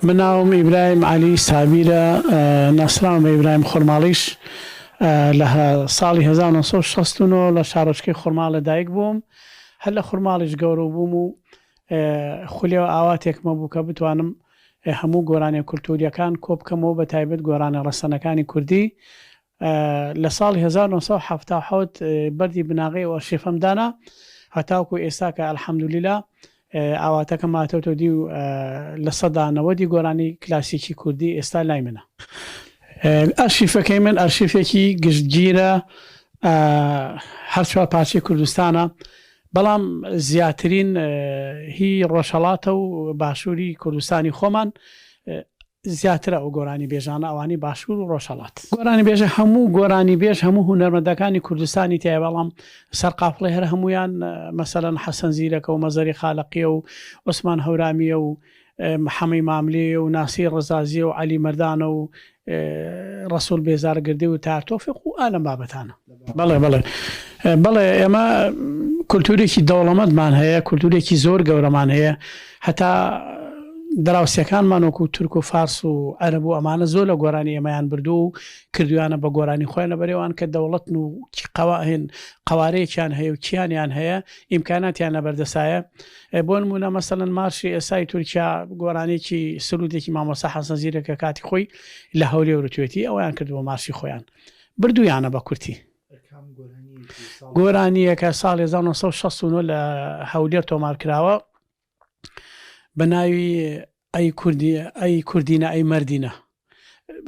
مناوم ئیبراهیم علی سابیرە ناسراوم بە ئیبراهیم خورماڵیش لە ساڵی 1969 لە شارۆچکەی خورماڵ لەدایک بووم. هەر لە خورماڵیش گەورە بووم و خولێەوە ئاواتێکمە بوو کە بتوانم هەموو گۆرانی کولتوریەکان کۆ بکەمەوە بە تایبەت گۆرانە ڕەسەنەکانی کوردی. لە ساڵی 1970 بەردی بناغی ئەرشیفەم دانا هەتاوکو ئێستا کە ئەلحەمدولیلا ئاواتەکە ماتەوتە دی و لە سەدا 90 گۆرانی کلاسیکی کوردی ئێستا لای منە. ئەرشیفەکەی من ئەرشیفێکی گشتگیرە، هەر چوار پارچەی کوردستانە، بەڵام زیاترین هی ڕۆژهەڵاتە و باشووری کوردستانی خۆمان زیاترە ئەو گۆرانی بێژانە ئەوانی باشوور و ڕۆژهەڵات. گۆرانی بێژە هەموو گۆرانی بێژ هەموو هونەرمەندەکانی کوردستانی تایە، بەڵام سەرقافڵی هەر هەمویان مەسەلەن حەسەن زیرەکە و مەزەری خالقیە و عوسمان هەورامیە و محەمەی ماملێ و ناسیر ڕەزازیە و عەلی مەردانە و ڕەسوول بێزارگردی و تارتۆفیق و ئالەم بابەتانە. بەڵێ ئێمە کولتورێکی دەوڵەمەندمان هەیە، کولتورێکی زۆر گەورەمان هەیە، هەتا دراوسەکانمان وەکو تورک و فارس و عەرەب و ئەمانە زۆر لە گۆرانی ئێمەیان بردو و کردویانە بە گۆرانی خۆیان لە بەرێوان کە دەوڵەتن و قەوارەیەکیان هەیە و کیانیان هەیە، ئیمکاناتیان لە بەردەسایە. بۆ نمونە مەسەلەن مارشی ئێسای تورکیا گۆرانێکی سرودێکی مامۆستا حەسەن زیرەکە کاتی خۆی لە هەولێر وروتوێتی ئەویان کردووە مارشی خۆیان بردویانە بە کورتی. گۆرانیەکە ساڵی 1969 لە هەولێر تۆمار کراوە بە ناوی ئەی کوردینە ئەی مەردینە.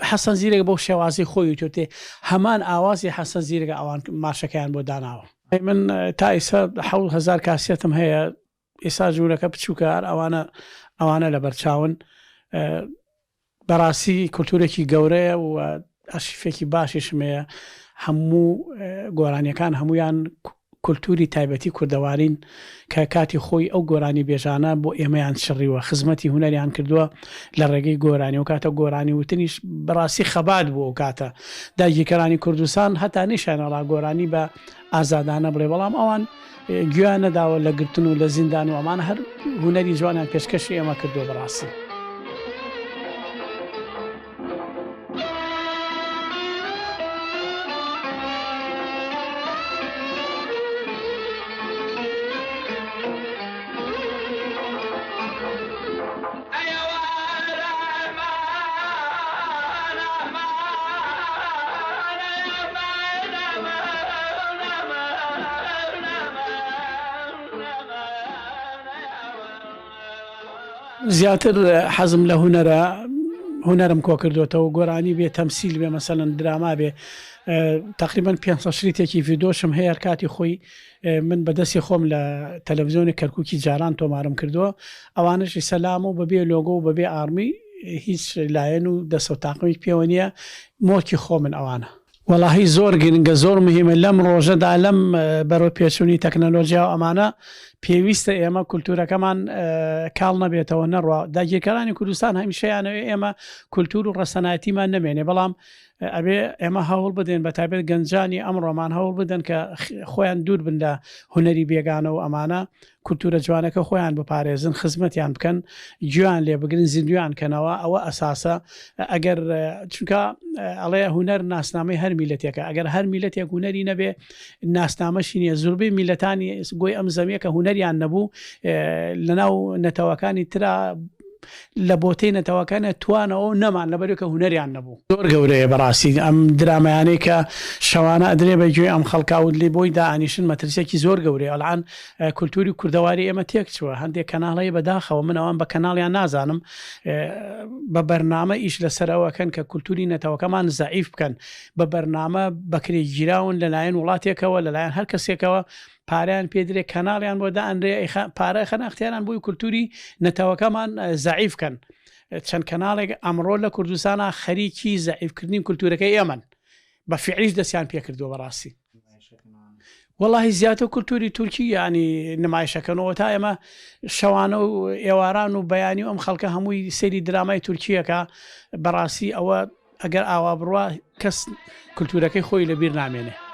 حەسەن زیرەکە بەو شێوازی خۆی توێتێ هەمان ئاوازی حەسەن زیرەکە ئەوان ماشەکەیان بۆ داناوە. من تا ئێستا 1000 کاسێتم هەیە، ئێستا ژوورەکە بچووکە ئەوانە لە بەرچاون. بەڕاستی کولتورێکی گەورەیە و ئەرشیفێکی باشیشمەیە. هەموو گۆرانیەکان هەمویان کولتوری تایبەتی کوردەوارین کە کاتی خۆی ئەو گۆرانی بێژانە بۆ ئێمەیان شڕیوە، خزمەتی هونەریان کردووە لە ڕێگەی گۆرانی و کاتە گۆرانی وتنیش بەڕاستی خەبات بوو. و کاتە داگیرکەرانی کوردستان هەتا نیشانەڵا گۆرانی بە ئازادانە بڵێ، بەڵام ئەوان گویان نەداوە لە گرتن و لە زیندان و ئەمان هەر هونەری جوانیان پێشکەشی ئێمە کردووە. بەڕاستی زیاتر حەزم لە هونەرم کۆ کردوێتەوە. گۆرانی بێ، تەمسیل بێ، مەسەلەن دراما بێ. تقریبا 500 شریتێکی ڤیدۆشم هەیە کاتی خۆی من بەدەستی خۆم لە تەلەڤیزیۆنی کەرکووکی جاران تۆمارم کردووە. ئەوانشی سەلام و بەبێ لۆگۆ و بەبێ ئارمی هیچ لایەن و دەسە و تاقمی پێوە نییە، مۆکی خۆ من ئەوانە. وەڵاهی زۆر گرنگە، زۆر مهمە لەم ڕۆژەدا، لەم بەرەو پێچوونی تەکنەلۆژیا و ئەمانە پێویستە ئێمە کولتورەکەمان کاڵ نەبێتەوە، نەڕوا. داگیرکەرانی کوردستان هەمیشەیانەوێ ئێمە کولتور و ڕەسەنایەتیمان نەمێنێ، بەڵام ئەبێ ئێمە هەوڵ بدەین بە تایبەت گەنجانی ئەمڕۆمان هەوڵ بدەن کە خۆیان دوور بن لە هونەری بێگانە و ئەمانە کولتورە جوانەکە خۆیان بپارێزن، خزمەتیان بکەن، گویان لێ بگرن، زیندویان کەنەوە. ئەوە ئەساسە. ئەگەر چونکە ئەڵێ هونەر ناسنامەی هەر میلەتێکە، ئەگەر هەر میلەتێک هونەری نەبێ ناسنامەشی نییە. زۆربەی میلەتانی گۆی ئەم زەمیەکە هونەریان نەبوو لەناو نەتەوەکانی ترا لە بۆتەی نەتەوەکانە توانەوە نەمان لەبەرێکە هونەریان نەبوو. زۆر گەورەیە بەڕاستی ئەم درامایانەی کە شەوانە ئەدرێ بەگوێ ئەم خەڵکاوت لێ بۆی دائانیشن مەترسێکی زۆر گەورەیە. ئەڵعان کولتوری کوردەواری ئێمە تێک چووە. هەندێک کەناڵەیە بەداخەوە، من ئەوان بە کەناڵیان نازانم، بە بەرنامە ئیش لەسەرەوەکەن کە کولتوری نەتەوەکەمان زەعیف بکەن، بە بەرنامە بەکرێگیراون لەلایەن وڵاتێکەوە لەلایەن هەر کەسێکەوە پاریان پێدرێ، کەناڵیان بۆ دائەنرێ پارە خەناختیانان بۆی کولتوری نەتەوەکەمان زەعیفکەن. چەند کەناڵێک ئەمڕۆ لە کوردستانە خەریکی زەعیفکردنی کولتورەکەی ئێمەن، بە فعلیش دەستیان پێکردووە. بەڕاستی وەڵاهی زیاتر کولتوری تورکی ینی نمایشەکەنەوە تا ئێمە شەوانە و ئێواران و بەیانی و ئەم خەڵکە هەمووی سەیری درامای تورکیەکە. بەڕاستی ئەوە ئەگەر ئاوا بڕوا کەس کولتورەکەی خۆی لەبیر نامێنێ.